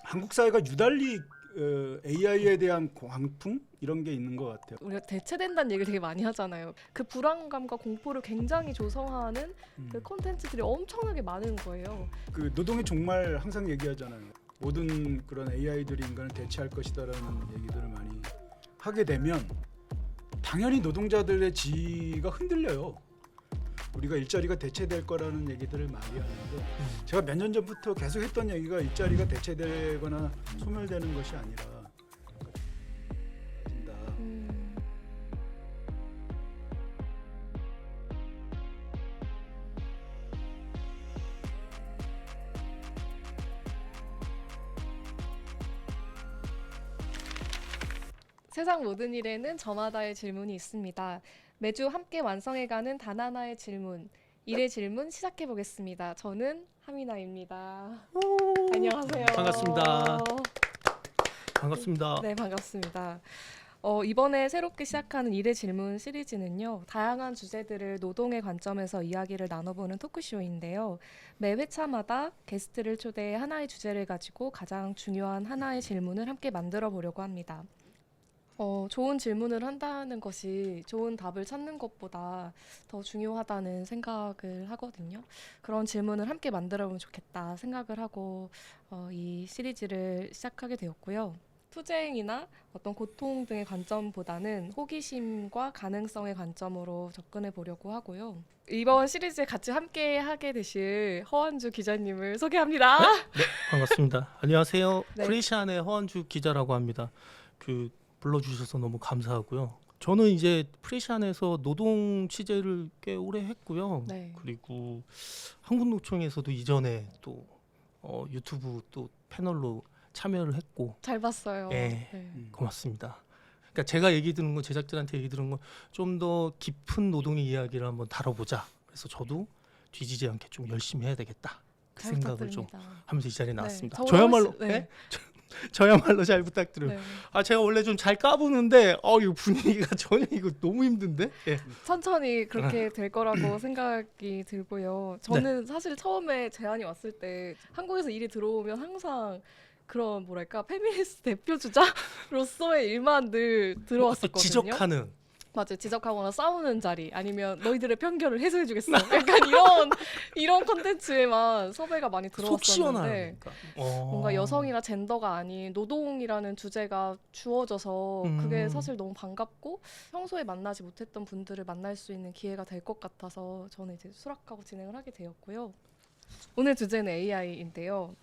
한국 사회가 유달리 AI에 대한 광풍 이런 게 있는 것 같아요. 우리가 대체된다는 얘기를 되게 많이 하잖아요. 그 불안감과 공포를 굉장히 조성하는 그 콘텐츠들이 엄청나게 많은 거예요. 그 노동의 종말 항상 얘기하잖아요. 모든 그런 AI들이 인간을 대체할 것이다라는 얘기들을 많이 하게 되면 당연히 노동자들의 지위가 흔들려요. 우리가 일자리가 대체될 거라는 얘기들을 많이 하는데 제가 몇 년 전부터 계속 했던 얘기가 일자리가 대체되거나 소멸되는 것이 아니라 세상 모든 일에는 저마다의 질문이 있습니다. 매주 함께 완성해가는 단 하나의 질문. 일의 질문 시작해 보겠습니다. 저는 하미나입니다. 안녕하세요. 반갑습니다. 반갑습니다. 네, 반갑습니다. 이번에 새롭게 시작하는 일의 질문 시리즈는요. 다양한 주제들을 노동의 관점에서 이야기를 나눠보는 토크쇼인데요. 매 회차마다 게스트를 초대해 하나의 주제를 가지고 가장 중요한 하나의 질문을 함께 만들어 보려고 합니다. 좋은 질문을 한다는 것이 좋은 답을 찾는 것보다 더 중요하다는 생각을 하거든요. 그런 질문을 함께 만들어보면 좋겠다 생각을 하고 이 시리즈를 시작하게 되었고요. 투쟁이나 어떤 고통 등의 관점보다는 호기심과 가능성의 관점으로 접근해 보려고 하고요. 이번 시리즈에 같이 함께 하게 되실 허원주 기자님을 소개합니다. 네, 반갑습니다. 안녕하세요. 네. 프리시안의 허원주 기자라고 합니다. 불러주셔서 너무 감사하고요. 저는 이제 프리시안에서 노동 취재를 꽤 오래 했고요. 네. 그리고 한국노총에서도 이전에 또 유튜브 또 패널로 참여를 했고, 잘 봤어요. 예. 네. 고맙습니다. 그러니까 제가 얘기 드는 건 제작진한테 얘기 드는 건 좀 더 깊은 노동의 이야기를 한번 다뤄보자. 그래서 저도 뒤지지 않게 좀 열심히 해야 되겠다. 그 잘 생각을 좀 부탁드립니다. 하면서 이 자리에 나왔습니다. 저보다 저야말로 훨씬- 네. 저야말로 잘 부탁드려요. 네. 제가 원래 좀 잘 까부는데 이거 분위기가 전혀 이거 너무 힘든데. 예. 천천히 그렇게 될 거라고 생각이 들고요. 저는 사실 처음에 제안이 왔을 때 한국에서 일이 들어오면 항상 그런 뭐랄까 페미니스트 대표 주자로서의 일만 늘 들어왔었거든요. 지적하는. 맞아요. 지적하거나 싸우는 자리 아니면 너희들의 편견을 해소해주겠어. 약간 이런 컨텐츠에만 섭외가 많이 속 들어왔었는데 시원하니까. 뭔가 여성이나 젠더가 아닌 노동이라는 주제가 주어져서 그게 사실 너무 반갑고 평소에 만나지 못했던 분들을 만날 수 있는 기회가 될 것 같아서 저는 이제 수락하고 진행을 하게 되었고요. 오늘 주제는 AI인데요.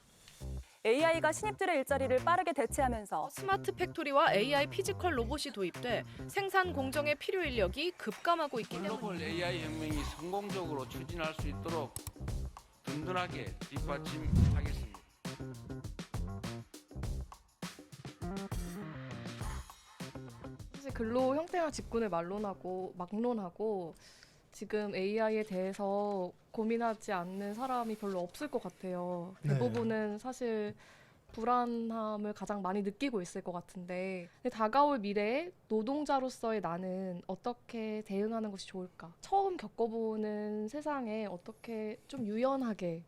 AI가 신입들의 일자리를 빠르게 대체하면서 스마트 팩토리와 AI 피지컬 로봇이 도입돼 생산 공정의 필요 인력이 급감하고 있기 때문에 글로벌 AI 혁명이 성공적으로 추진할 수 있도록 든든하게 뒷받침하겠습니다. 사실 근로 형태와 직군을 막론하고 지금 AI에 대해서 고민하지 않는 사람이 별로 없을 것 같아요. 네. 대부분은 사실 불안함을 가장 많이 느끼고 있을 것 같은데 근데 다가올 미래에 노동자로서의 나는 어떻게 대응하는 것이 좋을까? 처음 겪어보는 세상에 어떻게 좀 유연하게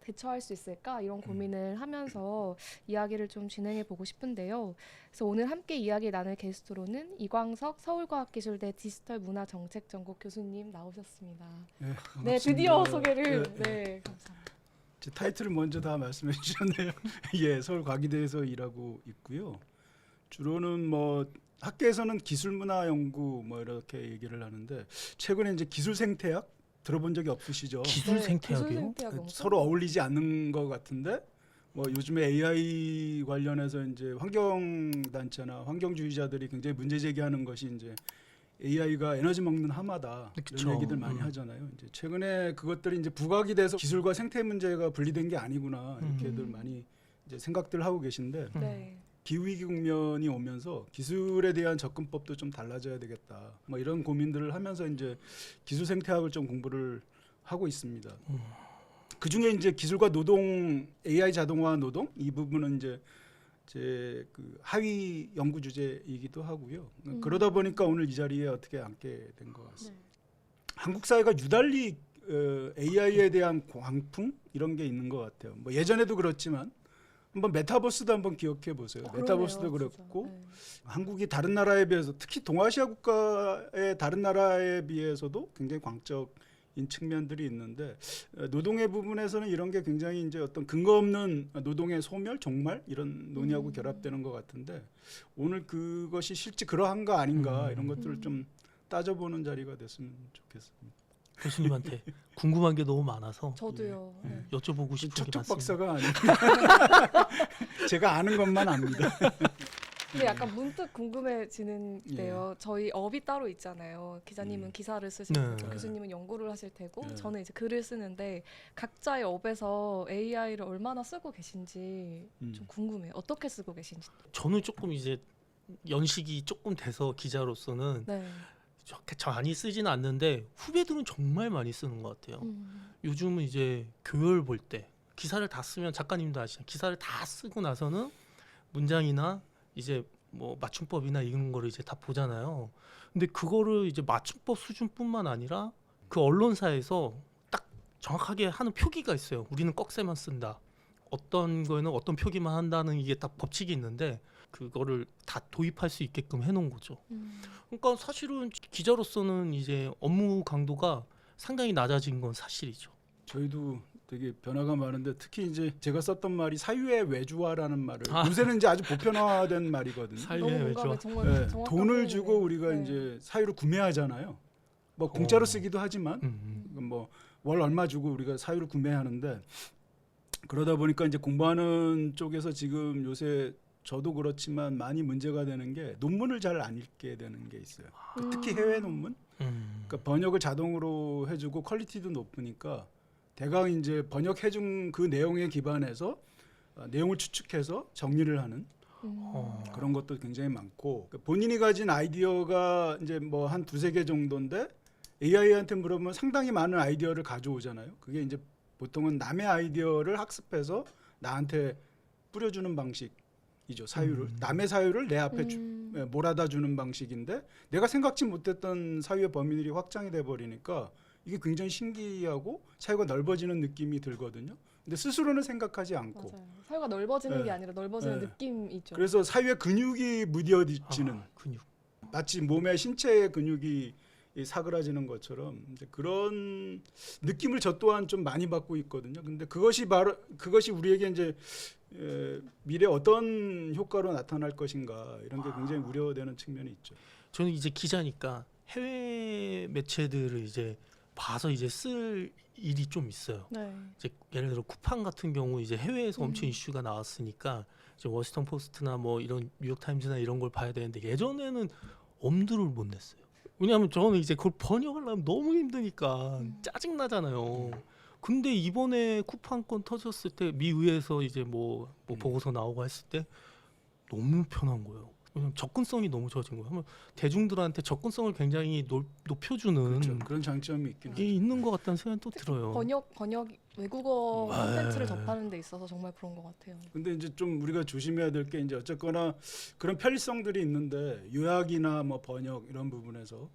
대처할 수 있을까? 이런 고민을 하면서 이야기를 좀 진행해 보고 싶은데요. 그래서 오늘 함께 이야기 나눌 게스트로는 이광석 서울과학기술대 디지털문화정책전공 교수님 나오셨습니다. 네, 네, 드디어 반갑습니다. 소개를. 네, 네, 감사합니다. 제 타이틀을 먼저 다 말씀해 주셨네요. 예, 서울과기대에서 일하고 있고요. 주로는 뭐 학계에서는 기술문화연구 뭐 이렇게 얘기를 하는데 최근에 이제 기술생태학 들어본 적이 없으시죠? 기술 네, 생태학이요? 기술 생태학 엄청 서로 어울리지 않는 것 같은데 뭐 요즘에 AI 관련해서 이제 환경 단체나 환경주의자들이 굉장히 문제 제기하는 것이 이제 AI가 에너지 먹는 하마다 그쵸. 이런 얘기들 많이 하잖아요. 이제 최근에 그것들이 이제 부각이 돼서 기술과 생태 문제가 분리된 게 아니구나 이렇게들 많이 이제 생각들 하고 계신데 네. 기후위기 국면이 오면서 기술에 대한 접근법도 좀 달라져야 되겠다. 뭐 이런 고민들을 하면서 이제 기술 생태학을 좀 공부를 하고 있습니다. 그 중에 이제 기술과 노동, AI 자동화 노동 이 부분은 이제 제 그 하위 연구 주제이기도 하고요. 그러다 보니까 오늘 이 자리에 어떻게 앉게 된 것 같습니다. 한국 사회가 유달리 AI에 대한 광풍 이런 게 있는 것 같아요. 뭐 예전에도 그렇지만 한번 메타버스도 한번 기억해 보세요. 메타버스도 그러네요, 그랬고 진짜. 네. 한국이 다른 나라에 비해서 특히 동아시아 국가의 다른 나라에 비해서도 굉장히 광적인 측면들이 있는데 노동의 부분에서는 이런 게 굉장히 이제 어떤 근거 없는 노동의 소멸, 종말 이런 논의하고 결합되는 것 같은데 오늘 그것이 실제 그러한가 아닌가 이런 것들을 좀 따져보는 자리가 됐으면 좋겠습니다. 교수님한테 궁금한 게 너무 많아서 저도요. 네. 여쭤보고 싶은 게 척척 많습니다. 박사가 아니고 제가 아는 것만 압니다. 근데 약간 문득 궁금해지는데요. 저희 업이 따로 있잖아요. 기자님은 기사를 쓰시고 네. 교수님은 연구를 하실 테고 네. 저는 이제 글을 쓰는데 각자의 업에서 AI를 얼마나 쓰고 계신지 좀 궁금해요. 어떻게 쓰고 계신지. 저는 조금 이제 연식이 조금 돼서 기자로서는 네. 저 많이 쓰지는 않는데 후배들은 정말 많이 쓰는 것 같아요. 요즘은 이제 교열 볼 때 기사를 다 쓰면 작가님도 아시잖아요. 기사를 다 쓰고 나서는 문장이나 이제 뭐 맞춤법이나 이런 거를 이제 다 보잖아요. 근데 그거를 이제 맞춤법 수준뿐만 아니라 그 언론사에서 딱 정확하게 하는 표기가 있어요. 우리는 꺽쇠만 쓴다. 어떤 거에는 어떤 표기만 한다는 이게 딱 법칙이 있는데 그거를 다 도입할 수 있게끔 해놓은 거죠. 그러니까 사실은 기자로서는 이제 업무 강도가 상당히 낮아진 건 사실이죠. 저희도 되게 변화가 많은데 특히 이제 제가 썼던 말이 사유의 외주화라는 말을 요새는 이제 아주 보편화된 말이거든요. 너무 사유의 공감해. 외주화. 정말 네, 정확한 돈을 표현이네요. 주고 우리가 네. 이제 사유를 구매하잖아요. 뭐 공짜로 쓰기도 하지만 뭐 월 얼마 주고 우리가 사유를 구매하는데 그러다 보니까 이제 공부하는 쪽에서 지금 요새 저도 그렇지만 많이 문제가 되는 게 논문을 잘 안 읽게 되는 게 있어요. 특히 해외 논문. 그러니까 번역을 자동으로 해주고 퀄리티도 높으니까 대강 이제 번역해준 그 내용에 기반해서 내용을 추측해서 정리를 하는 그런 것도 굉장히 많고 그러니까 본인이 가진 아이디어가 이제 뭐 한 두세 개 정도인데 AI한테 물어보면 상당히 많은 아이디어를 가져오잖아요. 그게 이제 보통은 남의 아이디어를 학습해서 나한테 뿌려주는 방식이죠. 사유를 남의 사유를 내 앞에 몰아다 주는 방식인데 내가 생각지 못했던 사유의 범위들이 확장이 돼 버리니까 이게 굉장히 신기하고 사유가 넓어지는 느낌이 들거든요. 근데 스스로는 생각하지 않고 맞아요. 사유가 넓어지는 네. 게 아니라 넓어지는 네. 느낌이죠. 그래서 사유의 근육이 무뎌지는 근육. 마치 몸의 신체의 근육이 이 사그라지는 것처럼 이제 그런 느낌을 저 또한 좀 많이 받고 있거든요. 근데 그것이 우리에게 이제 미래 어떤 효과로 나타날 것인가 이런 게 굉장히 우려되는 측면이 있죠. 저는 이제 기자니까 해외 매체들을 이제 봐서 이제 쓸 일이 좀 있어요. 네. 이제 예를 들어 쿠팡 같은 경우 이제 해외에서 엄청 이슈가 나왔으니까 이제 워싱턴 포스트나 뭐 이런 뉴욕 타임즈나 이런 걸 봐야 되는데 예전에는 엄두를 못 냈어요. 왜냐하면 저는 이제 그걸 번역하려면 너무 힘드니까 짜증 나잖아요. 근데 이번에 쿠팡 건 터졌을 때 미 의회에서 이제 뭐 보고서 나오고 했을 때 너무 편한 거예요. 왜냐면 접근성이 너무 좋아진 거예요. 하면 대중들한테 접근성을 굉장히 높여주는 그렇죠. 그런 장점이 있긴 게 하죠. 있는 것 같다는 생각이 또 들어요. 번역 외국어 콘텐츠를 접하는 데 있어서 정말 그런 것 같아요. 근데 이제 좀 우리가 조심해야 될 게 이제 어쨌거나 그런 편리성들이 있는데 요약이나 뭐 번역 이런 부분에서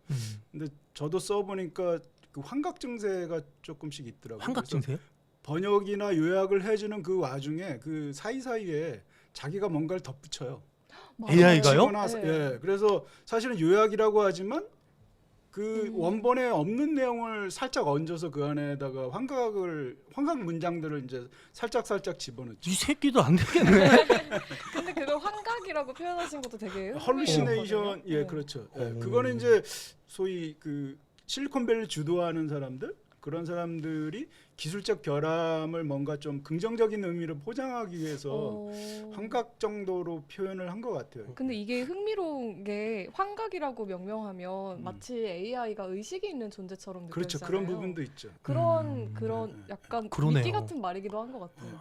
근데 저도 써보니까 그 환각 증세가 조금씩 있더라고요. 환각 증세요? 번역이나 요약을 해주는 그 와중에 그 사이사이에 자기가 뭔가를 덧붙여요. AI가요? 치거나 네. 예, 그래서 사실은 요약이라고 하지만 그 원본에 없는 내용을 살짝 얹어서 그 안에다가 환각 문장들을 이제 살짝 집어넣죠. 이 새끼도 안 되겠네. 근데 그걸 환각이라고 표현하신 것도 되게 헐루시네이션 예 네. 그렇죠. 예, 그거는 이제 소위 그 실리콘밸리 주도하는 사람들 그런 사람들이 기술적 결함을 뭔가 좀 긍정적인 의미로 포장하기 위해서 환각 정도로 표현을 한 것 같아요. 근데 이게 흥미로운 게 환각이라고 명명하면 마치 AI가 의식이 있는 존재처럼 느껴지잖아요. 그렇죠. 그런 부분도 있죠. 그런 약간 그러네요. 미끼 같은 말이기도 한 것 같아요.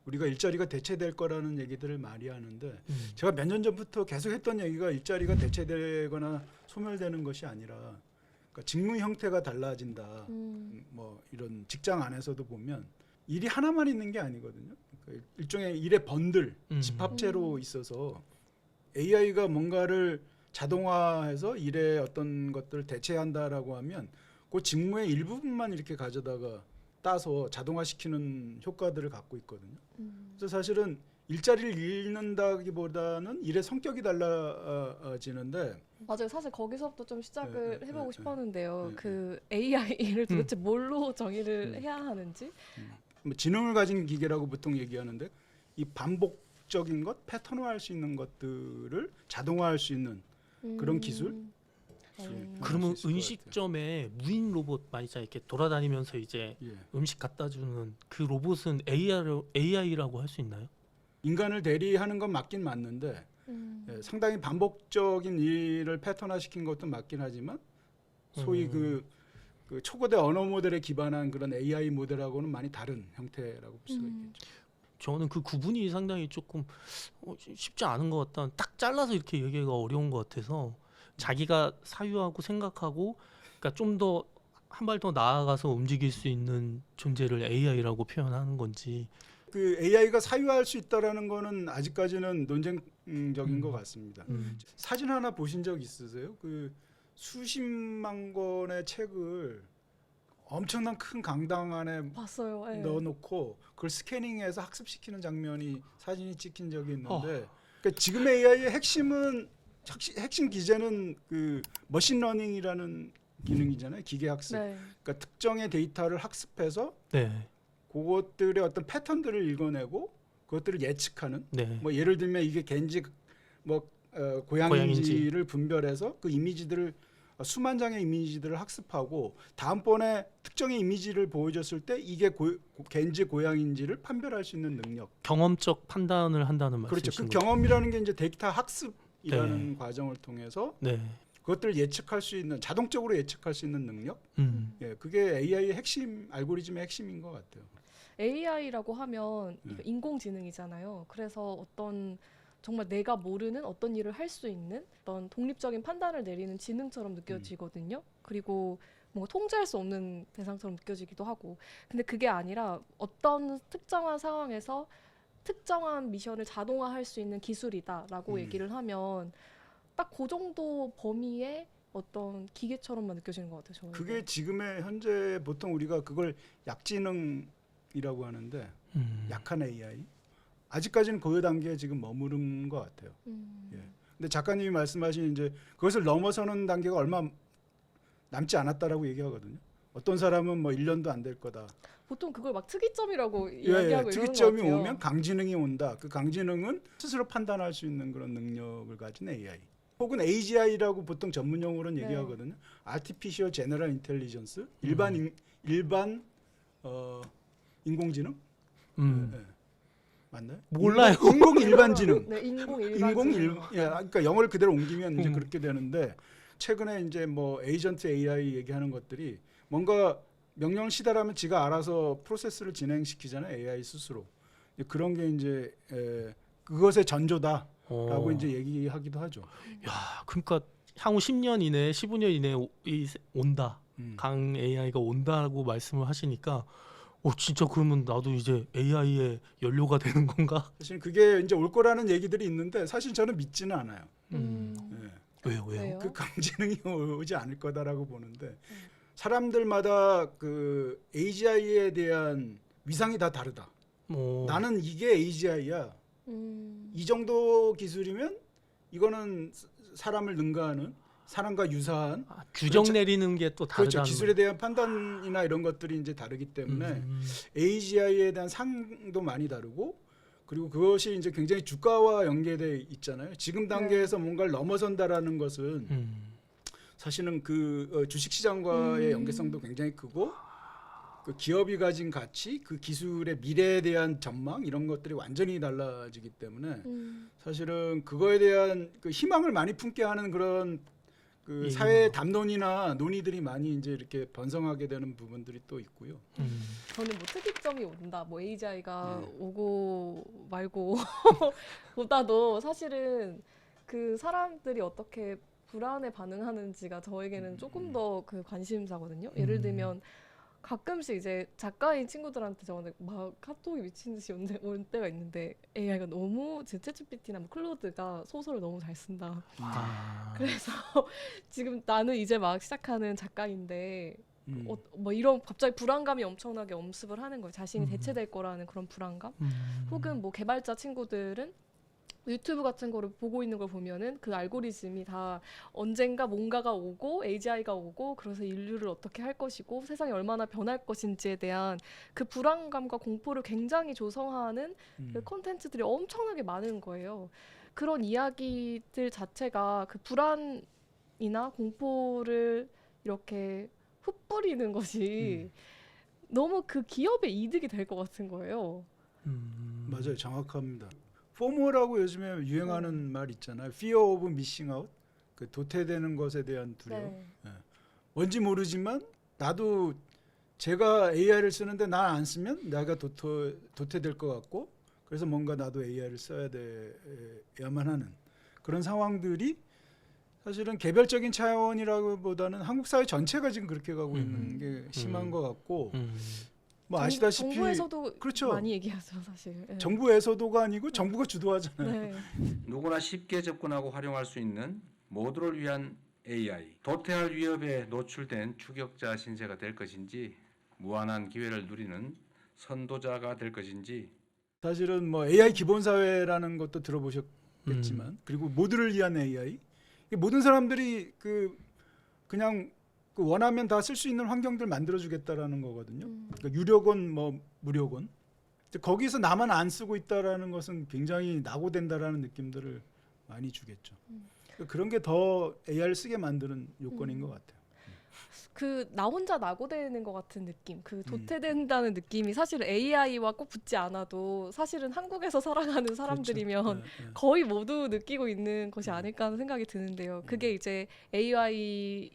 우리가 일자리가 대체될 거라는 얘기들을 많이 하는데 제가 몇 년 전부터 계속 했던 얘기가 일자리가 대체되거나 소멸되는 것이 아니라 그러니까 직무 형태가 달라진다. 뭐 이런 직장 안에서도 보면 일이 하나만 있는 게 아니거든요. 그러니까 일종의 일의 번들, 집합체로 있어서 AI가 뭔가를 자동화해서 일의 어떤 것들을 대체한다라고 하면 그 직무의 일부분만 이렇게 가져다가 따서 자동화시키는 효과들을 갖고 있거든요. 그래서 사실은 일자리를 잃는다기보다는 일의 성격이 달라지는데 맞아요. 사실 거기서부터 좀 시작을 네, 해보고 네, 싶었는데요. 네, 그 AI를 도대체 뭘로 정의를 해야 하는지. 뭐 지능을 가진 기계라고 보통 얘기하는데 이 반복적인 것, 패턴화할 수 있는 것들을 자동화할 수 있는 그런 기술? 예, 그러면 할수 있을 것 음식점에 무인 로봇 많이 있잖아요. 이렇게 돌아다니면서 이제 예. 음식 갖다 주는 그 로봇은 AI라고 할 수 있나요? 인간을 대리하는 건 맞긴 맞는데 예, 상당히 반복적인 일을 패턴화시킨 것도 맞긴 하지만 소위 그 초거대 언어 모델에 기반한 그런 AI 모델하고는 많이 다른 형태라고 볼 수가 있겠죠. 저는 그 구분이 상당히 조금 쉽지 않은 것 같다. 딱 잘라서 이렇게 얘기가 어려운 것 같아서 자기가 사유하고 생각하고 그러니까 좀 더 한 발 더 나아가서 움직일 수 있는 존재를 AI라고 표현하는 건지. 그 AI가 사유할 수 있다라는 거는 아직까지는 논쟁적인 것 같습니다. 사진 하나 보신 적 있으세요? 그 수십만 권의 책을 엄청난 큰 강당 안에 봤어요. 예. 넣어놓고 그걸 스캐닝해서 학습시키는 장면이 사진이 찍힌 적이 있는데 그러니까 지금 AI의 핵심 기제는 그 머신러닝이라는 기능이잖아요. 기계 학습. 네. 그러니까 특정의 데이터를 학습해서 네, 그것들의 어떤 패턴들을 읽어내고 그것들을 예측하는 네. 뭐 예를 들면 이게 갠지 뭐 고양이인지를 분별해서 그 이미지들을 수만 장의 이미지들을 학습하고 다음번에 특정의 이미지를 보여줬을 때 이게 갠지 고양이인지를 판별할 수 있는 능력. 경험적 판단을 한다는 그렇죠. 말씀이신 그 거죠? 경험이라는 게 이제 데이터 학습이라는 과정을 통해서 네. 그것들을 예측할 수 있는 자동적으로 예측할 수 있는 능력. 예, 그게 AI의 핵심 알고리즘의 핵심인 것 같아요. AI라고 하면 이거 인공지능이잖아요. 그래서 어떤 정말 내가 모르는 어떤 일을 할 수 있는 어떤 독립적인 판단을 내리는 지능처럼 느껴지거든요. 그리고 뭔가 통제할 수 없는 대상처럼 느껴지기도 하고. 근데 그게 아니라 어떤 특정한 상황에서 특정한 미션을 자동화할 수 있는 기술이다라고 얘기를 하면 딱 그 정도 범위의 어떤 기계처럼만 느껴지는 것 같아요. 저는. 그게 지금의 현재 보통 우리가 그걸 약지능이라고 하는데 약한 AI. 아직까지는 그 단계에 지금 머무른 것 같아요. 예. 근데 작가님이 말씀하신 이제 그것을 넘어서는 단계가 얼마 남지 않았다라고 얘기하거든요. 어떤 사람은 뭐 1년도 안 될 거다. 보통 그걸 막 특이점이라고 예, 이야기하고 이러는 것 특이점이 같아요. 오면 강지능이 온다. 그 강지능은 스스로 판단할 수 있는 그런 능력을 가진 AI. 혹은 AGI라고 보통 전문 용어로는 네. 얘기하거든요. Artificial General Intelligence. 일반 인공지능? 예. 맞나요? 몰라요. 인공 일반지능. 네, 인공 일반지능. 그러니까 영어를 그대로 옮기면 이제 그렇게 되는데 최근에 이제 뭐 에이전트 AI 얘기하는 것들이 뭔가 명령을 시달하면 지가 알아서 프로세스를 진행시키잖아요. AI 스스로. 그런 게 이제 그것의 전조다라고 이제 얘기하기도 하죠. 야, 그러니까 향후 10년 이내, 15년 이내에 온다. 강 AI가 온다고 말씀을 하시니까 진짜 그러면 나도 이제 AI의 연료가 되는 건가? 사실 그게 이제 올 거라는 얘기들이 있는데 사실 저는 믿지는 않아요. 예. 왜요? 왜요? 그 강지능이 오지 않을 거다라고 보는데 사람들마다 그 AGI에 대한 위상이 다 다르다. 나는 이게 AGI야. 이 정도 기술이면 이거는 사람을 능가하는 사람과 유사한 규정 그렇죠. 내리는 게 또 다르다는 그렇죠. 기술에 대한 판단이나 이런 것들이 이제 다르기 때문에 AGI에 대한 상도 많이 다르고 그리고 그것이 이제 굉장히 주가와 연계돼 있잖아요. 지금 단계에서 뭔가를 넘어선다라는 것은 사실은 그 주식시장과의 연계성도 굉장히 크고 그 기업이 가진 가치, 그 기술의 미래에 대한 전망 이런 것들이 완전히 달라지기 때문에 사실은 그거에 대한 그 희망을 많이 품게 하는 그런 그 사회 담론이나 논의들이 많이 이제 이렇게 번성하게 되는 부분들이 또 있고요. 저는 뭐 특이점이 온다, 뭐 AGI가 오고 말고 보다도 사실은 그 사람들이 어떻게 불안에 반응하는지가 저에게는 조금 더 그 관심사거든요. 예를 들면 가끔씩 이제 작가인 친구들한테 저는 막 카톡이 미친 듯이 올 때가 있는데 AI가 너무 챗GPT나 뭐 클로드가 소설을 너무 잘 쓴다. 그래서 지금 나는 이제 막 시작하는 작가인데 뭐 이런 갑자기 불안감이 엄청나게 엄습을 하는 거예요. 자신이 대체될 거라는 그런 불안감. 혹은 뭐 개발자 친구들은 유튜브 같은 거를 보고 있는 걸 보면은 그 알고리즘이 다 언젠가 뭔가가 오고 AGI가 오고 그래서 인류를 어떻게 할 것이고 세상이 얼마나 변할 것인지에 대한 그 불안감과 공포를 굉장히 조성하는 그 콘텐츠들이 엄청나게 많은 거예요. 그런 이야기들 자체가 그 불안이나 공포를 이렇게 흩뿌리는 것이 너무 그 기업의 이득이 될 것 같은 거예요. 맞아요, 정확합니다. 포모라고 요즘에 유행하는 말 있잖아요. Fear of missing out. 그 도태되는 것에 대한 두려움. 네. 뭔지 모르지만 나도 제가 AI를 쓰는데 난 안 쓰면 내가 도태될 것 같고 그래서 뭔가 나도 AI를 써야 돼야만 하는 그런 상황들이 사실은 개별적인 차원이라기보다는 한국 사회 전체가 지금 그렇게 가고 있는 게 심한 것 같고 뭐 아시다시피 정부에서도 그렇죠. 많이 얘기하죠, 사실. 네. 정부에서도가 아니고 정부가 주도하잖아요. 네. 누구나 쉽게 접근하고 활용할 수 있는 모두를 위한 AI. 도태할 위협에 노출된 추격자 신세가 될 것인지 무한한 기회를 누리는 선도자가 될 것인지 사실은 뭐 AI 기본 사회라는 것도 들어보셨겠지만 그리고 모두를 위한 AI 모든 사람들이 그냥 그 원하면 다 쓸 수 있는 환경들 만들어주겠다라는 거거든요. 그러니까 유료건 뭐 무료건 거기서 나만 안 쓰고 있다라는 것은 굉장히 낙오된다라는 느낌들을 많이 주겠죠. 그러니까 그런 게 더 AI를 쓰게 만드는 요건인 것 같아요. 그 나 혼자 낙오되는 것 같은 느낌, 그 도태된다는 느낌이 사실은 AI와 꼭 붙지 않아도 사실은 한국에서 살아가는 사람들이면 그렇죠. 네, 네. 거의 모두 느끼고 있는 것이 아닐까 하는 생각이 드는데요. 그게 이제 AI의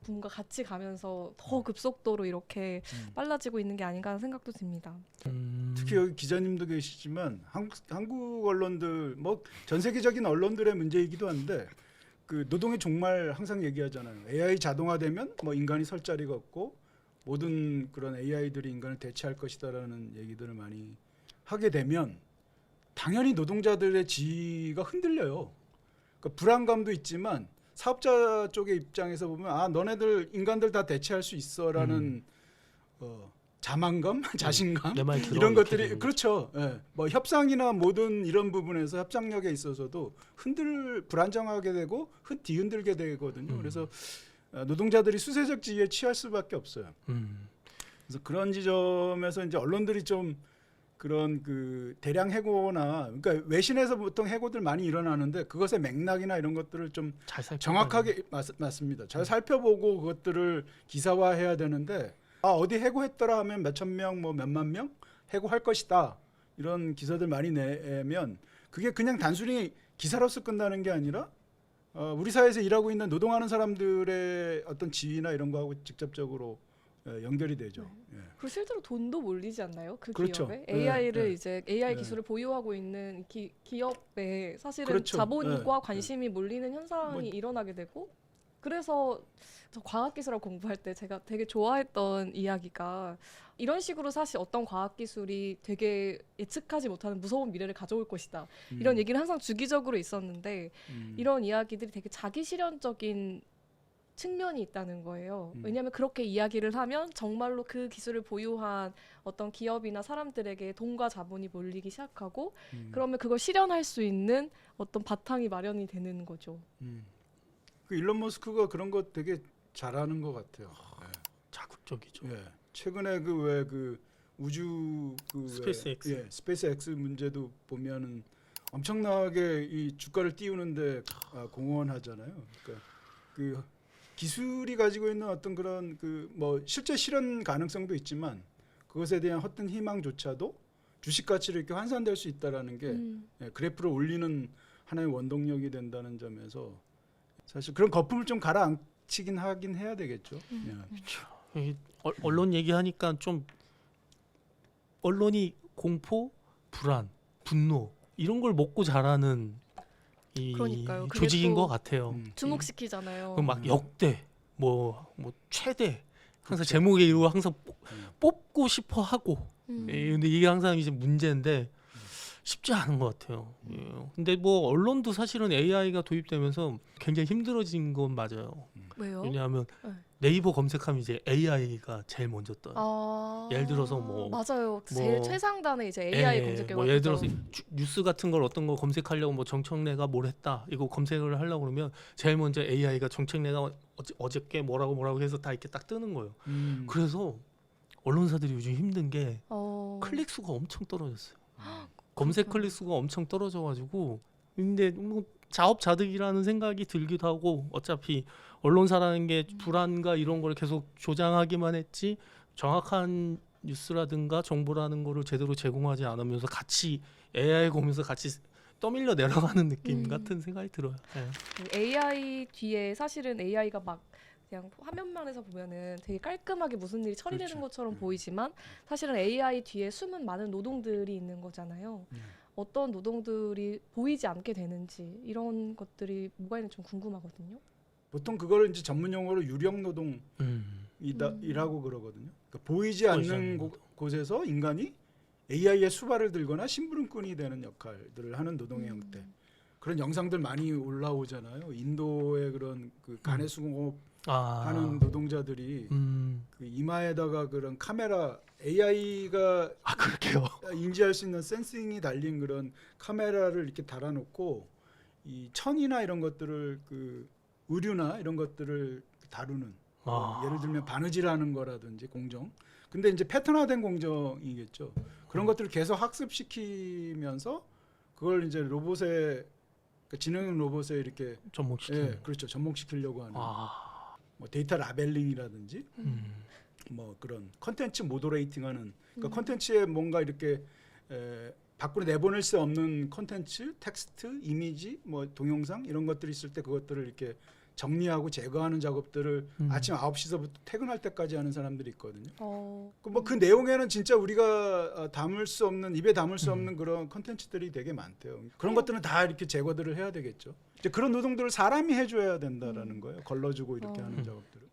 붐과 같이 가면서 더 급속도로 이렇게 빨라지고 있는 게 아닌가 하는 생각도 듭니다. 특히 여기 기자님도 계시지만 한국 언론들 뭐 전 세계적인 언론들의 문제이기도 한데 그 노동의 종말 항상 얘기하잖아요. AI 자동화되면 뭐 인간이 설 자리가 없고 모든 그런 AI들이 인간을 대체할 것이다라는 얘기들을 많이 하게 되면 당연히 노동자들의 지위가 흔들려요. 그러니까 불안감도 있지만 사업자 쪽의 입장에서 보면 아 너네들 인간들 다 대체할 수 있어라는 자만감, 자신감 내 말 들어 이런 이렇게 것들이 되는 그렇죠. 예. 뭐 협상이나 모든 이런 부분에서 협상력에 있어서도 불안정하게 되고 뒤흔들게 되거든요. 그래서 노동자들이 수세적 지위에 취할 수밖에 없어요. 그래서 그런 지점에서 이제 언론들이 좀 그런 그 대량 해고나 그러니까 외신에서 보통 해고들 많이 일어나는데 그것의 맥락이나 이런 것들을 좀 잘 살펴봐야 정확하게 맞습니다. 잘 살펴보고 그것들을 기사화해야 되는데 아 어디 해고했더라 하면 몇천 명 뭐 몇만 명 해고할 것이다 이런 기사들 많이 내면 그게 그냥 단순히 기사로서 끝나는 게 아니라 우리 사회에서 일하고 있는 노동하는 사람들의 어떤 지위나 이런 거하고 직접적으로 연결이 되죠. 예. 그리고 실제로 돈도 몰리지 않나요? 그 그렇죠. 기업에 네, AI를 네. 이제 AI 네. 기술을 보유하고 있는 기업에 사실은 그렇죠. 자본과 네. 관심이 몰리는 현상이 뭐- 일어나게 되고 그래서 저 과학기술을 공부할 때 제가 되게 좋아했던 이야기가 이런 식으로 사실 어떤 과학기술이 되게 예측하지 못하는 무서운 미래를 가져올 것이다. 이런 얘기는 항상 주기적으로 있었는데 이런 이야기들이 되게 자기 실현적인 측면이 있다는 거예요. 왜냐하면 그렇게 이야기를 하면 정말로 그 기술을 보유한 어떤 기업이나 사람들에게 돈과 자본이 몰리기 시작하고 그러면 그걸 실현할 수 있는 어떤 바탕이 마련이 되는 거죠. 그 일론 머스크가 그런 거 되게 잘하는 것 같아요. 자극적이죠. 예. 최근에 그 왜 그 우주 스페이스X. 스페이스X 문제도 보면은 엄청나게 이 주가를 띄우는데 공헌하잖아요. 그러니까 그 기술이 가지고 있는 어떤 그런 그 뭐 실제 실현 가능성도 있지만 그것에 대한 헛된 희망조차도 주식 가치로 이렇게 환산될 수 있다라는 게 그래프를 올리는 하나의 원동력이 된다는 점에서 사실 그런 거품을 좀 가라앉히긴 하긴 해야 되겠죠. 예. 이 언론 얘기하니까 좀 언론이 공포, 불안, 분노 이런 걸 먹고 자라는 이 그러니까요. 그게 조직인 또 것 같아요. 주목시키잖아요. 그럼 막 역대 뭐 최대 항상 그렇죠. 제목에 이루고 항상 뽑고 싶어 하고 음. 근데 이게 항상 이제 문제인데 쉽지 않은 것 같아요. 예. 근데 뭐 언론도 사실은 AI가 도입되면서 굉장히 힘들어진 건 맞아요. 왜요? 왜냐하면 네. 네이버 검색하면 이제 AI가 제일 먼저 떠요. 예를 들어서 뭐 맞아요. 제일 최상단에 이제 AI 검색 결과. 뭐 예를 들어서 뉴스 같은 걸 어떤 거 검색하려고 뭐 정청래가 뭘 했다 이거 검색을 하려고 그러면 제일 먼저 AI가 정청래가 어저께 뭐라고 해서 다 이렇게 딱 뜨는 거예요. 그래서 언론사들이 요즘 힘든 게 클릭 수가 엄청 떨어졌어요. 검색 클릭 수가 엄청 떨어져가지고 근데 뭐 자업자득이라는 생각이 들기도 하고 어차피 언론사라는 게 불안과 이런 걸 계속 조장하기만 했지 정확한 뉴스라든가 정보라는 거를 제대로 제공하지 않으면서 같이 AI 보면서 같이 떠밀려 내려가는 느낌 같은 생각이 들어요. 네. AI 뒤에 사실은 AI가 막 그냥 화면만에서 보면은 되게 깔끔하게 무슨 일이 처리되는 그렇죠. 것처럼 보이지만 사실은 AI 뒤에 숨은 많은 노동들이 있는 거잖아요. 어떤 노동들이 보이지 않게 되는지 이런 것들이 뭐가 있는지 좀 궁금하거든요. 보통 그걸 이제 전문 용어로 유령 노동이라고 그러거든요. 그러니까 보이지 않는 곳에서 인간이 AI의 수발을 들거나 심부름꾼이 되는 역할들을 하는 노동의 형태. 그런 영상들 많이 올라오잖아요. 인도의 그런 그 간의 수공업 하는 노동자들이 그 이마에다가 그런 카메라 AI가 그렇게요. 인지할 수 있는 센싱이 달린 그런 카메라를 이렇게 달아놓고 이 천이나 이런 것들을 그 의류나 이런 것들을 다루는 예를 들면 바느질하는 거라든지 공정. 근데 이제 패턴화된 공정이겠죠. 그런 것들을 계속 학습시키면서 그걸 이제 로봇에 그러니까 지능 로봇에 이렇게 접목시키는. 그렇죠. 접목시키려고 하는 뭐 데이터 라벨링이라든지 뭐 그런 컨텐츠 모더레이팅하는 그러니까 컨텐츠에 뭔가 이렇게 밖으로 내보낼 수 없는 컨텐츠, 텍스트, 이미지, 뭐 동영상 이런 것들이 있을 때 그것들을 이렇게 정리하고 제거하는 작업들을 아침 9시서부터 퇴근할 때까지 하는 사람들이 있거든요. 그 내용에는 진짜 우리가 담을 수 없는 입에 담을 수 없는 그런 컨텐츠들이 되게 많대요. 그런 것들은 다 이렇게 제거들을 해야 되겠죠. 이제 그런 노동들을 사람이 해줘야 된다라는 거예요. 걸러주고 이렇게 하는 작업들을.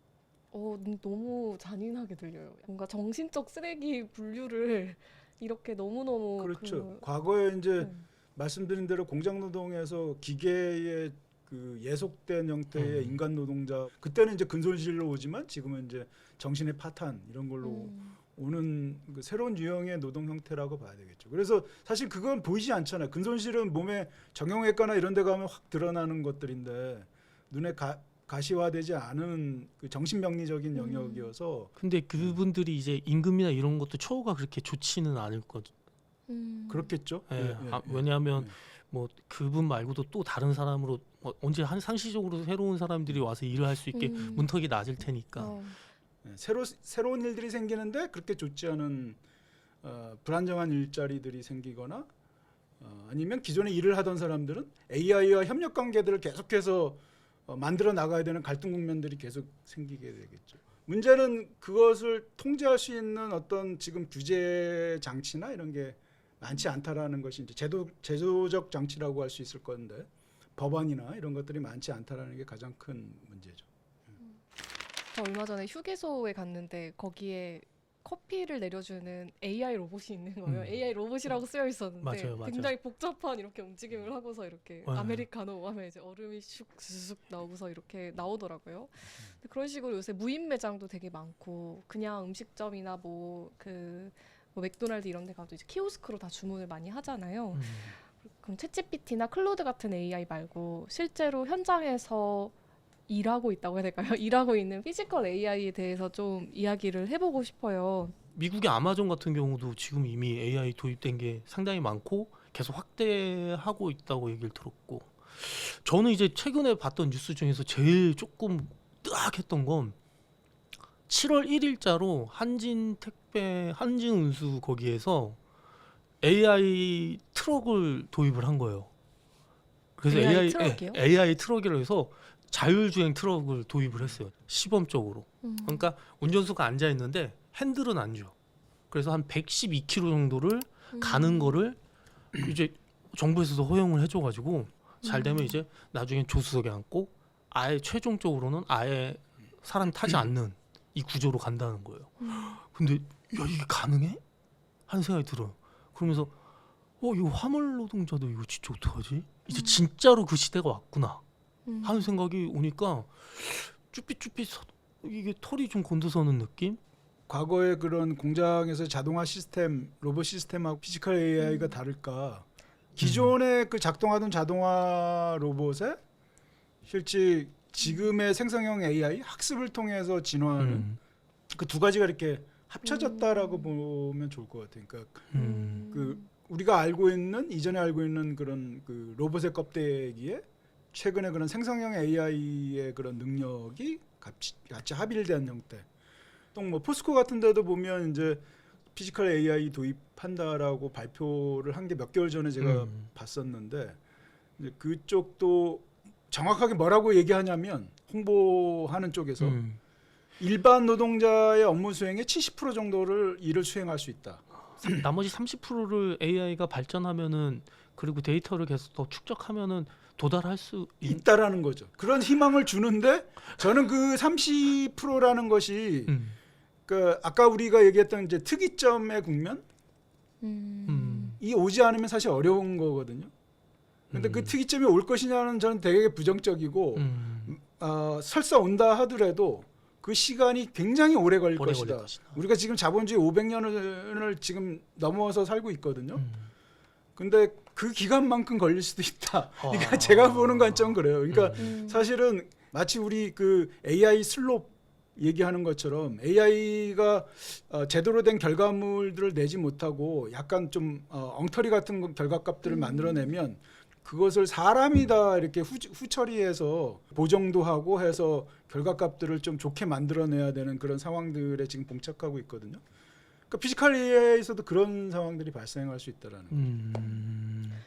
너무 잔인하게 들려요. 뭔가 정신적 쓰레기 분류를 이렇게 너무너무 그렇죠. 과거에 이제 말씀드린 대로 공장 노동에서 기계의 그 예속된 형태의 인간 노동자 그때는 이제 근손실로 오지만 지금은 이제 정신의 파탄 이런 걸로 오는 그 새로운 유형의 노동 형태라고 봐야 되겠죠. 그래서 사실 그건 보이지 않잖아요. 근손실은 몸에 정형외과나 이런 데 가면 확 드러나는 것들인데 눈에 가시화되지 않은 그 정신병리적인 영역이어서 근데 그분들이 이제 임금이나 이런 것도 처우가 그렇게 좋지는 않을 거죠. 그렇겠죠. 왜냐하면 뭐 그분 말고도 또 다른 사람으로 언제 한 상시적으로 새로운 사람들이 와서 일을 할 수 있게 문턱이 낮을 테니까. 새로운 일들이 생기는데 그렇게 좋지 않은 불안정한 일자리들이 생기거나 아니면 기존에 일을 하던 사람들은 AI와 협력 관계들을 계속해서 만들어 나가야 되는 갈등 국면들이 계속 생기게 되겠죠. 문제는 그것을 통제할 수 있는 어떤 지금 규제 장치나 이런 게 많지 않다라는 것이 이제 제도적 장치라고 할 수 있을 건데 법안이나 이런 것들이 많지 않다라는 게 가장 큰 문제죠. 저 얼마 전에 휴게소에 갔는데 거기에 커피를 내려주는 AI 로봇이 있는 거예요. AI 로봇이라고 쓰여 있었는데 맞아요. 굉장히 복잡한 이렇게 움직임을 하고서 이렇게 아메리카노 하면 이제 얼음이 슉슉 나오고서 이렇게 나오더라고요. 근데 그런 식으로 요새 무인 매장도 되게 많고 그냥 음식점이나 뭐 맥도날드 이런 데 가도 이제 키오스크로 다 주문을 많이 하잖아요. 그럼 챗GPT나 클로드 같은 AI 말고 실제로 현장에서 일하고 있다고 해야 될까요? 일하고 있는 피지컬 AI에 대해서 좀 이야기를 해보고 싶어요. 미국의 아마존 같은 경우도 지금 이미 AI 도입된 게 상당히 많고 계속 확대하고 있다고 얘기를 들었고 저는 이제 최근에 봤던 뉴스 중에서 제일 조금 뜨악했던 건 7월 1일자로 한진운수 거기에서 AI 트럭을 도입을 한 거예요. 그래서 AI 트럭이요? AI 트럭이라고 해서 자율주행 트럭을 도입을 했어요. 시범적으로. 그러니까 운전수가 앉아 있는데 핸들은 안 줘. 그래서 한 112km 정도를 가는 거를 이제 정부에서도 허용을 해줘가지고 잘 되면 이제 나중에 조수석에 앉고 아예 최종적으로는 아예 사람이 타지 않는 이 구조로 간다는 거예요. 근데 야 이게 가능해? 하는 생각이 들어요. 그러면서 이거 화물 노동자도 이거 진짜 어떡하지? 이제 진짜로 그 시대가 왔구나 하는 생각이 오니까 쭈삣쭈삣 이게 털이 좀 곤두서는 느낌? 과거에 그런 공장에서 자동화 시스템, 로봇 시스템하고 피지컬 AI가 다를까? 기존에 그 작동하던 자동화 로봇에 실제 지금의 생성형 AI 학습을 통해서 진화하는 그 두 가지가 이렇게 합쳐졌다라고 보면 좋을 것 같아요. 그러니까 그 우리가 알고 있는 이전에 알고 있는 그런 그 로봇의 껍데기에 최근에 그런 생성형 AI의 그런 능력이 같이 합일된 형태. 또 뭐 포스코 같은 데도 보면 이제 피지컬 AI 도입한다라고 발표를 한 게 몇 개월 전에 제가 봤었는데 이제 그쪽도 정확하게 뭐라고 얘기하냐면 홍보하는 쪽에서 일반 노동자의 업무 수행의 70% 정도를 일을 수행할 수 있다. 나머지 30%를 AI가 발전하면은 그리고 데이터를 계속 더 축적하면은 도달할 수 있다라는 거죠. 그런 희망을 주는데 저는 그 30%라는 것이 그 아까 우리가 얘기했던 이제 특이점의 국면 이 오지 않으면 사실 어려운 거거든요. 근데 그 특이점이 올 것이냐는 저는 되게 부정적이고 설사 온다 하더라도 그 시간이 굉장히 오래 걸릴 것이다. 우리가 지금 자본주의 500년을 지금 넘어서 살고 있거든요. 근데 그 기간만큼 걸릴 수도 있다. 그러니까 제가 보는 관점은 그래요. 그러니까 사실은 마치 우리 그 AI 슬롭 얘기하는 것처럼 AI가 제대로 된 결과물들을 내지 못하고 약간 좀 엉터리 같은 결과값들을 만들어내면 그것을 사람이 다 이렇게 후처리해서 보정도 하고 해서 결과값들을 좀 좋게 만들어내야 되는 그런 상황들에 지금 봉착하고 있거든요. 그러니까 피지컬 AI에서도 그런 상황들이 발생할 수 있다라는 거예요.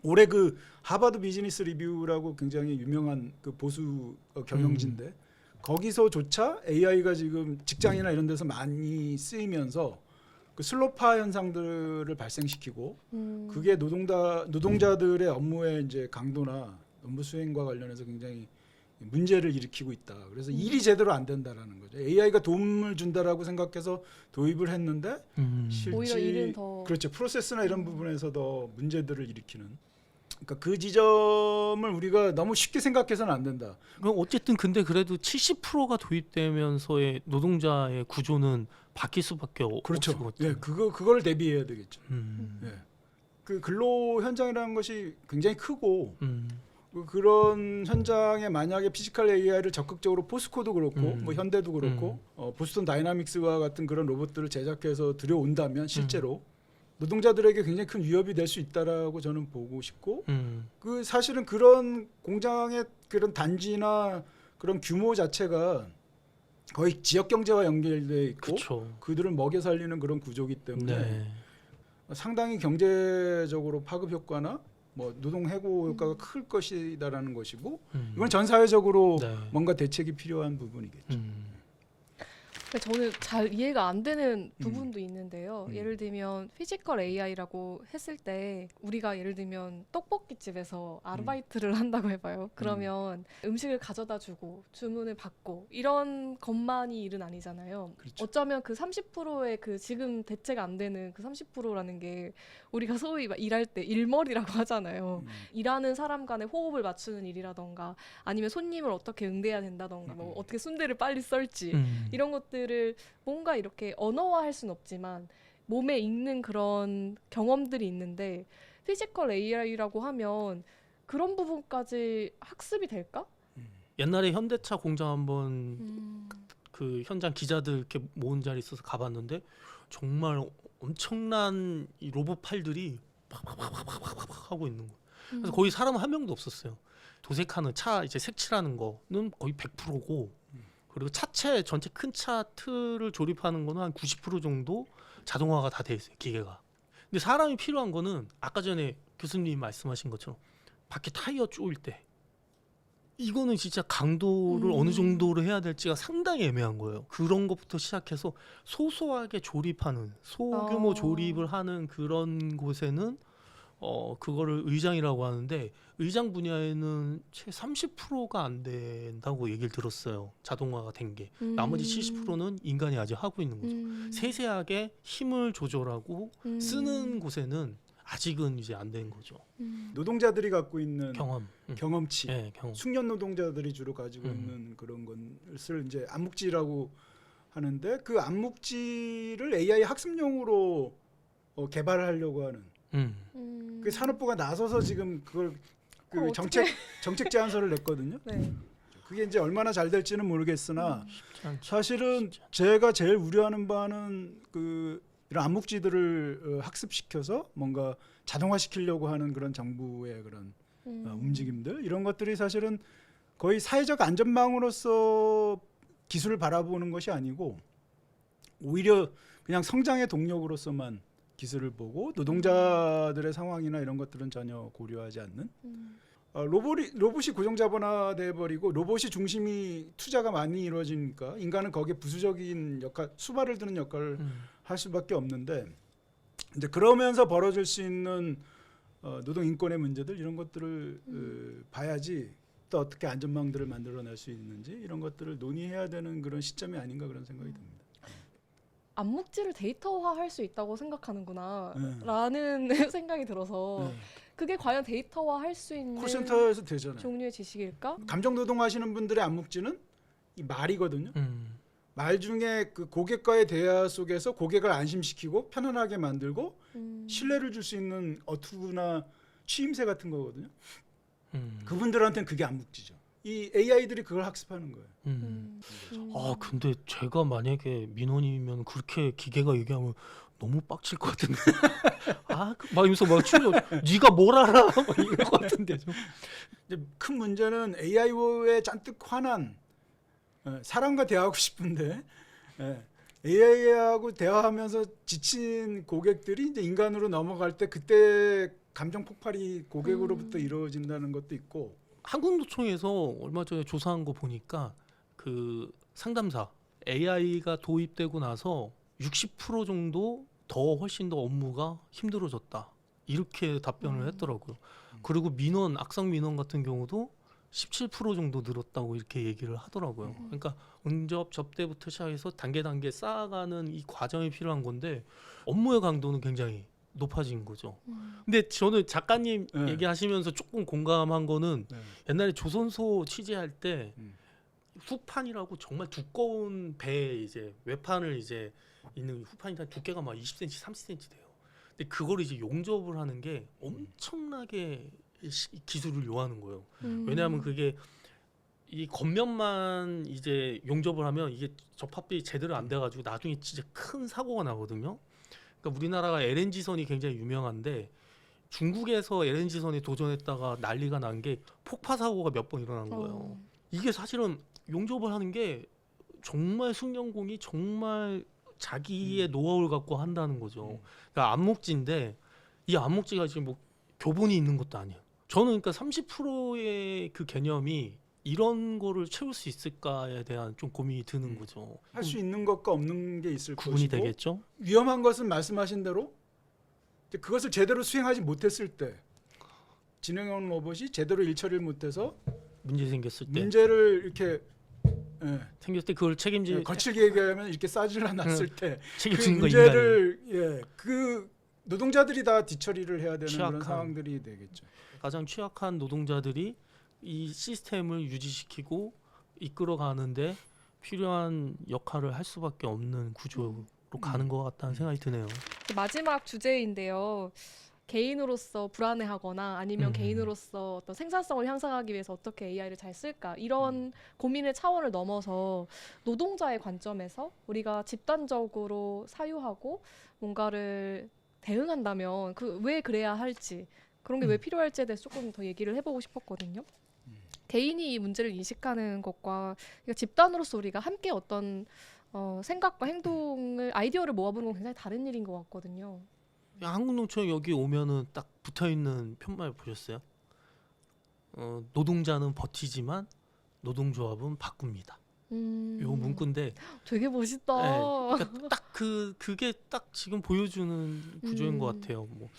올해 그 하버드 비즈니스 리뷰라고 굉장히 유명한 그 보수 경영지인데 거기서조차 AI가 지금 직장이나 이런 데서 많이 쓰이면서 그 슬로파 현상들을 발생시키고 그게 노동자들의 업무의 이제 강도나 업무 수행과 관련해서 굉장히 문제를 일으키고 있다. 그래서 일이 제대로 안 된다라는 거죠. AI가 도움을 준다라고 생각해서 도입을 했는데 오히려 실제 일은 더 그렇죠. 프로세스나 이런 부분에서 더 문제들을 일으키는. 그러니까 그 지점을 우리가 너무 쉽게 생각해서는 안 된다. 그럼 어쨌든 근데 그래도 70%가 도입되면서의 노동자의 구조는 바뀔 수밖에 그렇죠. 없을 것 같아요. 예, 그걸 대비해야 되겠죠. 예. 그 근로 현장이라는 것이 굉장히 크고 그런 현장에 만약에 피지컬 AI를 적극적으로 포스코도 그렇고 뭐 현대도 그렇고 보스턴 다이나믹스와 같은 그런 로봇들을 제작해서 들여온다면 실제로 노동자들에게 굉장히 큰 위협이 될 수 있다라고 저는 보고 싶고 그 사실은 그런 공장의 그런 단지나 그런 규모 자체가 거의 지역 경제와 연결돼 있고 그쵸. 그들을 먹여 살리는 그런 구조이기 때문에 네. 상당히 경제적으로 파급 효과나 뭐 노동 해고 효과가 클 것이다라는 것이고 이건 전 사회적으로 네. 뭔가 대책이 필요한 부분이겠죠. 근데 저는 잘 이해가 안 되는 부분도 있는데요. 예를 들면 피지컬 AI라고 했을 때 우리가 예를 들면 떡볶이집에서 아르바이트를 한다고 해봐요. 그러면 음식을 가져다 주고 주문을 받고 이런 것만이 일은 아니잖아요. 그렇죠. 어쩌면 그 30%의 그 지금 대체가 안 되는 그 30%라는 게 우리가 소위 막 일할 때 일머리라고 하잖아요. 일하는 사람 간의 호흡을 맞추는 일이라던가 아니면 손님을 어떻게 응대해야 된다던가 뭐 어떻게 순대를 빨리 썰지 이런 것들을 뭔가 이렇게 언어화할 수는 없지만 몸에 익는 그런 경험들이 있는데 피지컬 AI라고 하면 그런 부분까지 학습이 될까? 옛날에 현대차 공장 한번 그 현장 기자들 이렇게 모은 자리 있어서 가봤는데 정말 엄청난 이 로봇 팔들이 팍팍팍팍팍 하고 있는 거예요. 그래서 거의 사람 한 명도 없었어요. 도색하는 차 이제 색칠하는 거는 거의 100%고 그리고 차체 전체 큰 차 틀을 조립하는 거는 한 90% 정도 자동화가 다 돼 있어요. 기계가. 근데 사람이 필요한 거는 아까 전에 교수님 말씀하신 것처럼 밖에 타이어 쪼일 때 이거는 진짜 강도를 어느 정도로 해야 될지가 상당히 애매한 거예요. 그런 것부터 시작해서 소소하게 조립하는 소규모 조립을 하는 그런 곳에는 그거를 의장이라고 하는데 의장 분야에는 채 30%가 안 된다고 얘기를 들었어요. 자동화가 된 게. 나머지 70%는 인간이 아직 하고 있는 거죠. 세세하게 힘을 조절하고 쓰는 곳에는 아직은 이제 안 된 거죠. 노동자들이 갖고 있는 경험치. 경험치, 네, 경험. 숙련 노동자들이 주로 가지고 있는 그런 것을 이제 암묵지라고 하는데 그 암묵지를 AI 학습용으로 개발하려고 하는 그 산업부가 나서서 지금 그걸 그걸 그 어떻게- 정책 제안서를 냈거든요. 네. 그게 이제 얼마나 잘 될지는 모르겠으나 쉽지 않죠. 사실은 제가 제일 우려하는 바는 그 이런 암묵지들을 학습시켜서 뭔가 자동화시키려고 하는 그런 정부의 그런 움직임들 이런 것들이 사실은 거의 사회적 안전망으로서 기술을 바라보는 것이 아니고 오히려 그냥 성장의 동력으로서만 기술을 보고 노동자들의 상황이나 이런 것들은 전혀 고려하지 않는 로봇이 고정자본화돼 버리고 로봇이 중심이 투자가 많이 이루어지니까 인간은 거기에 부수적인 역할, 수발을 드는 역할을 할 수밖에 없는데 이제 그러면서 벌어질 수 있는 노동 인권의 문제들 이런 것들을 봐야지 또 어떻게 안전망들을 만들어낼 수 있는지 이런 것들을 논의해야 되는 그런 시점이 아닌가 그런 생각이 듭니다. 암묵지를 데이터화할 수 있다고 생각하는구나 네. 라는 생각이 들어서 네. 그게 과연 데이터화할 수 있는 콜센터에서 되잖아요. 종류의 지식일까? 감정 노동하시는 분들의 암묵지는 이 말이거든요. 말 중에 그 고객과의 대화 속에서 고객을 안심시키고 편안하게 만들고 신뢰를 줄 수 있는 어투나 취임새 같은 거거든요. 그분들한테는 그게 암묵지죠. 이 AI들이 그걸 학습하는 거예요. 아 근데 제가 만약에 민원이면 그렇게 기계가 얘기하면 너무 빡칠 것 같은데. 막 이러면서 막 추려. 네가 뭘 알아? 막 이럴 것 같은데 좀. 이제 큰 문제는 AI에 잔뜩 화난 사람과 대화하고 싶은데 AI하고 대화하면서 지친 고객들이 이제 인간으로 넘어갈 때 그때 감정 폭발이 고객으로부터 이루어진다는 것도 있고. 한국노총에서 얼마 전에 조사한 거 보니까 그 상담사 AI가 도입되고 나서 60% 정도 더 훨씬 더 업무가 힘들어졌다. 이렇게 답변을 했더라고요. 그리고 민원, 악성 민원 같은 경우도 17% 정도 늘었다고 이렇게 얘기를 하더라고요. 그러니까 응접 접대부터 시작해서 단계 쌓아가는 이 과정이 필요한 건데 업무의 강도는 굉장히 높아진 거죠. 근데 저는 작가님 네. 얘기하시면서 조금 공감한 거는 네. 옛날에 조선소 취재할 때 후판이라고 정말 두꺼운 배에 이제 외판을 이제 있는 후판이 두께가 막 20cm, 30cm 돼요. 근데 그걸 이제 용접을 하는 게 엄청나게 기술을 요하는 거예요. 왜냐하면 그게 이 겉면만 이제 용접을 하면 이게 접합비 제대로 안 돼가지고 나중에 진짜 큰 사고가 나거든요. 그러니까 우리나라가 LNG선이 굉장히 유명한데 중국에서 LNG선에 도전했다가 난리가 난 게 폭파 사고가 몇 번 일어난 거예요. 이게 사실은 용접을 하는 게 정말 숙련공이 정말 자기의 노하우를 갖고 한다는 거죠. 그러니까 암묵지인데 이 암묵지가 지금 뭐 교본이 있는 것도 아니에요. 저는 그러니까 30%의 그 개념이 이런 거를 채울 수 있을까에 대한 좀 고민이 드는 거죠. 할 수 있는 것과 없는 게 있을 구분이 것이고 되겠죠? 위험한 것은 말씀하신 대로 이제 그것을 제대로 수행하지 못했을 때 진행하는 로봇이 제대로 일처리를 못해서 문제 생겼을 때 문제를 이렇게 생겼을 때 그걸 책임질 거칠게 얘기하면 이렇게 싸질러 놨을 때 그 책임지는 거 인간이. 문제를 그 노동자들이 다 뒤처리를 해야 되는 취약한. 그런 상황들이 되겠죠. 가장 취약한 노동자들이 이 시스템을 유지시키고 이끌어가는데 필요한 역할을 할 수밖에 없는 구조로 가는 것 같다는 생각이 드네요. 마지막 주제인데요. 개인으로서 불안해하거나 아니면 개인으로서 어떤 생산성을 향상하기 위해서 어떻게 AI를 잘 쓸까 이런 고민의 차원을 넘어서 노동자의 관점에서 우리가 집단적으로 사유하고 뭔가를 대응한다면 그 왜 그래야 할지 그런 게 왜 필요할지에 대해서 조금 더 얘기를 해보고 싶었거든요. 개인이 이 문제를 인식하는 것과 그러니까 집단으로서 우리가 함께 어떤 생각과 행동을 아이디어를 모아보는 건 굉장히 다른 일인 것 같거든요. 한국노총 여기 오면은 딱 붙어있는 편말 보셨어요? 노동자는 버티지만 노동조합은 바꿉니다. 요 문구인데 되게 멋있다. 네, 그러니까 딱 그게 딱 지금 보여주는 구조인 것 같아요. 뭐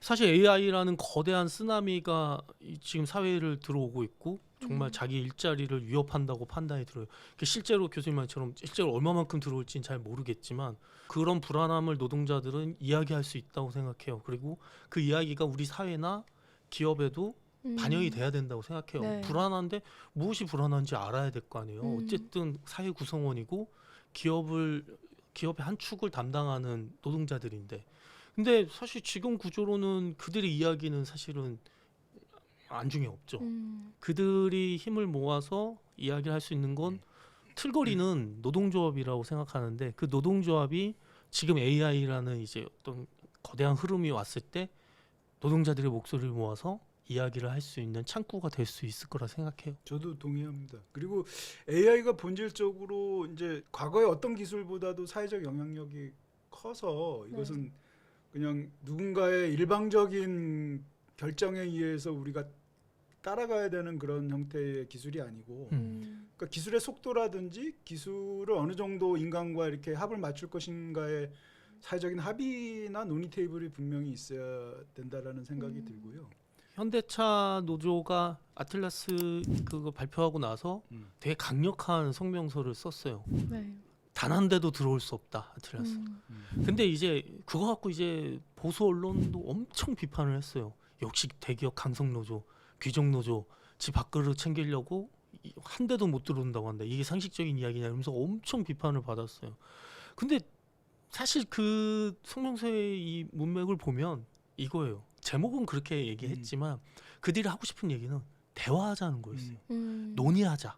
사실 AI라는 거대한 쓰나미가 지금 사회를 들어오고 있고 정말 자기 일자리를 위협한다고 판단이 들어요. 실제로 교수님 말처럼 실제로 얼마만큼 들어올지는 잘 모르겠지만 그런 불안함을 노동자들은 이야기할 수 있다고 생각해요. 그리고 그 이야기가 우리 사회나 기업에도 반영이 돼야 된다고 생각해요. 네. 불안한데 무엇이 불안한지 알아야 될 거 아니에요. 어쨌든 사회 구성원이고 기업의 한 축을 담당하는 노동자들인데, 근데 사실 지금 구조로는 그들의 이야기는 사실은 안중에 없죠. 그들이 힘을 모아서 이야기를 할 수 있는 건 틀거리는 노동조합이라고 생각하는데, 그 노동조합이 지금 AI라는 이제 어떤 거대한 흐름이 왔을 때 노동자들의 목소리를 모아서 이야기를 할 수 있는 창구가 될 수 있을 거라 생각해요. 저도 동의합니다. 그리고 AI가 본질적으로 이제 과거의 어떤 기술보다도 사회적 영향력이 커서 이것은 그냥 누군가의 일방적인 결정에 의해서 우리가 따라가야 되는 그런 형태의 기술이 아니고, 그러니까 기술의 속도라든지 기술을 어느 정도 인간과 이렇게 합을 맞출 것인가의 사회적인 합의나 논의 테이블이 분명히 있어야 된다라는 생각이 들고요. 현대차 노조가 아틀라스 그거 발표하고 나서 되게 강력한 성명서를 썼어요. 네. 단 한 대도 들어올 수 없다, 아틀라스. 근데 이제 그거 갖고 이제 보수 언론도 엄청 비판을 했어요. 역시 대기업 강성 노조, 귀족 노조, 집 밥그릇 챙기려고 한 대도 못 들어온다고 한다. 이게 상식적인 이야기냐 이러면서 엄청 비판을 받았어요. 근데 사실 그 성명서의 이 문맥을 보면 이거예요. 제목은 그렇게 얘기했지만 그들이 하고 싶은 얘기는 대화하자는 거였어요. 논의하자.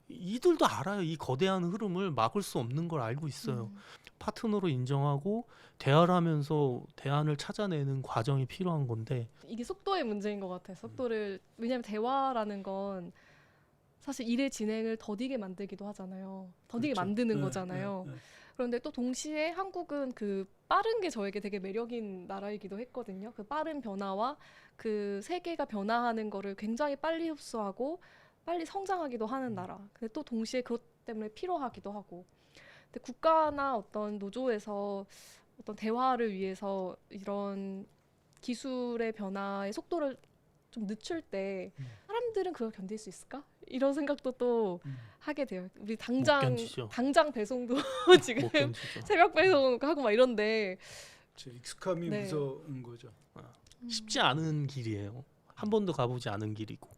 이들도 알아요. 이 거대한 흐름을 막을 수 없는 걸 알고 있어요. 파트너로 인정하고 대화를 하면서 대안을 찾아내는 과정이 필요한 건데, 이게 속도의 문제인 것 같아요. 속도를, 왜냐하면 대화라는 건 사실 일의 진행을 더디게 만들기도 하잖아요. 더디게 그렇죠. 만드는 네, 거잖아요. 네, 네. 그런데 또 동시에 한국은 그 빠른 게 저에게 되게 매력인 나라이기도 했거든요. 그 빠른 변화와 그 세계가 변화하는 거를 굉장히 빨리 흡수하고 빨리 성장하기도 하는 나라. 근데 또 동시에 그것 때문에 피로하기도 하고. 근데 국가나 어떤 노조에서 어떤 대화를 위해서 이런 기술의 변화의 속도를 좀 늦출 때 사람들은 그걸 견딜 수 있을까? 이런 생각도 또 하게 돼요. 우리 견디죠. 당장 배송도 지금 못 견디죠. 새벽 배송하고 막 이런데 제 익숙함이 네. 무서운 거죠. 쉽지 않은 길이에요. 한 번도 가보지 않은 길이고.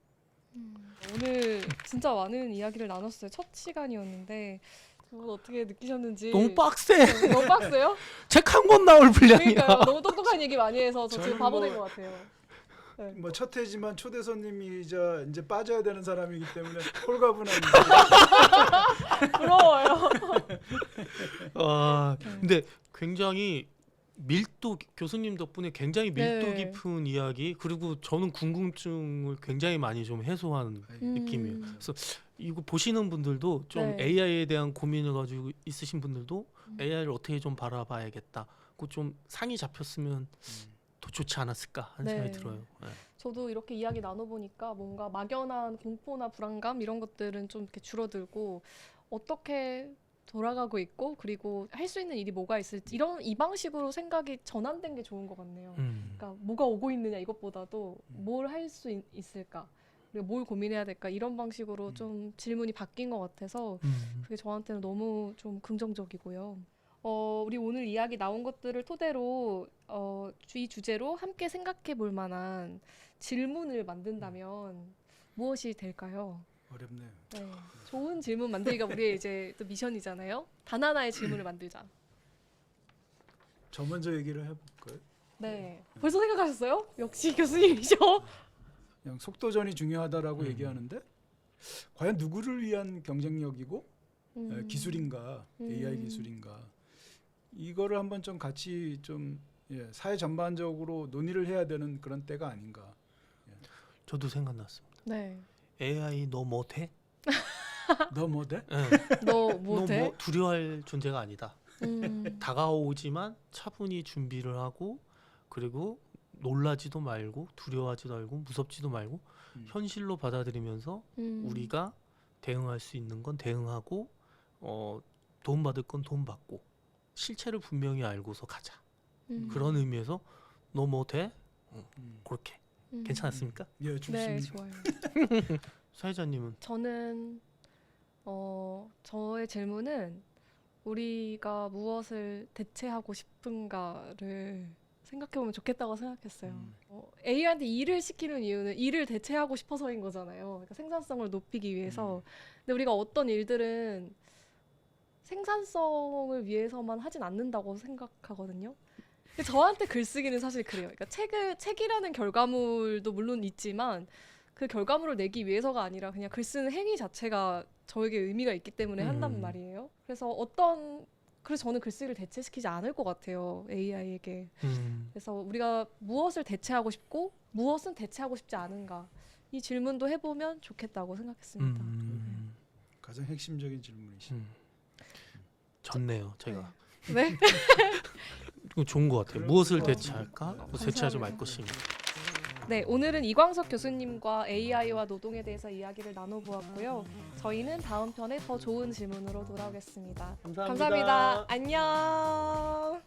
오늘 진짜 많은 이야기를 나눴어요. 첫 시간이었는데 두 분 어떻게 느끼셨는지. 너무 빡세. 너무 빡세요? 책 한 권 나올 분량이야. 그러니까요. 너무 똑똑한 얘기 많이 해서 저 지금 저는 바보 뭐- 된 것 같아요. 네. 뭐 첫 회지만 초대 손님이자 이제 빠져야 되는 사람이기 때문에 홀가분한. 부러워요. 와, 근데 굉장히 밀도, 교수님 덕분에 굉장히 밀도 네. 깊은 이야기, 그리고 저는 궁금증을 굉장히 많이 좀 해소한 느낌이에요. 그래서 이거 보시는 분들도 좀 네. AI에 대한 고민을 가지고 있으신 분들도 AI를 어떻게 좀 바라봐야겠다. 그 좀 상이 잡혔으면 더 좋지 않았을까 하는 네. 생각이 들어요. 네. 저도 이렇게 이야기 나눠보니까 뭔가 막연한 공포나 불안감 이런 것들은 좀 이렇게 줄어들고 어떻게 돌아가고 있고 그리고 할 수 있는 일이 뭐가 있을지 이 방식으로 생각이 전환된 게 좋은 것 같네요. 그러니까 뭐가 오고 있느냐 이것보다도 뭘 할 수 있을까 그리고 뭘 고민해야 될까 이런 방식으로 좀 질문이 바뀐 것 같아서 그게 저한테는 너무 좀 긍정적이고요. 우리 오늘 이야기 나온 것들을 토대로 이 주제로 함께 생각해 볼 만한 질문을 만든다면 무엇이 될까요? 어렵네요. 네. 좋은 질문 만들기가 우리의 이제 또 미션이잖아요. 단 하나의 질문을 만들자. 저 먼저 얘기를 해볼까요? 네. 벌써 생각하셨어요? 역시 교수님이죠. 그냥 속도전이 중요하다라고 얘기하는데 과연 누구를 위한 경쟁력이고 기술인가, AI 기술인가, 이거를 한번 좀 같이 좀 사회 전반적으로 논의를 해야 되는 그런 때가 아닌가. 저도 생각났습니다. 네. AI 너 뭐 돼? 너 뭐 돼? 네. 너 너 뭐 돼? 뭐 두려워할 존재가 아니다. 다가오지만 차분히 준비를 하고, 그리고 놀라지도 말고 두려워하지도 말고 무섭지도 말고 현실로 받아들이면서 우리가 대응할 수 있는 건 대응하고 도움 받을 건 도움 받고 실체를 분명히 알고서 가자. 그런 의미에서 너 뭐 돼? 그렇게 괜찮았습니까? 예, 좋습니다. 네, 좋아요. 사회자님은 저는 저의 질문은 우리가 무엇을 대체하고 싶은가를 생각해보면 좋겠다고 생각했어요. AI한테 일을 시키는 이유는 일을 대체하고 싶어서인 거잖아요. 그러니까 생산성을 높이기 위해서. 근데 우리가 어떤 일들은 생산성을 위해서만 하진 않는다고 생각하거든요. 근데 저한테 글쓰기는 사실 그래요. 그러니까 책이라는 결과물도 물론 있지만 그 결과물을 내기 위해서가 아니라 그냥 글 쓰는 행위 자체가 저에게 의미가 있기 때문에 한단 말이에요. 그래서 저는 글쓰기를 대체시키지 않을 것 같아요. AI에게. 그래서 우리가 무엇을 대체하고 싶고 무엇은 대체하고 싶지 않은가 이 질문도 해보면 좋겠다고 생각했습니다. 가장 핵심적인 질문이시죠. 좋네요. 제가 네. 이거 좋은 것 같아요. 무엇을 대체할까? 대체하지 말 감사합니다. 것인가. 네, 오늘은 이광석 교수님과 AI와 노동에 대해서 이야기를 나눠보았고요. 저희는 다음 편에 더 좋은 질문으로 돌아오겠습니다. 감사합니다. 안녕.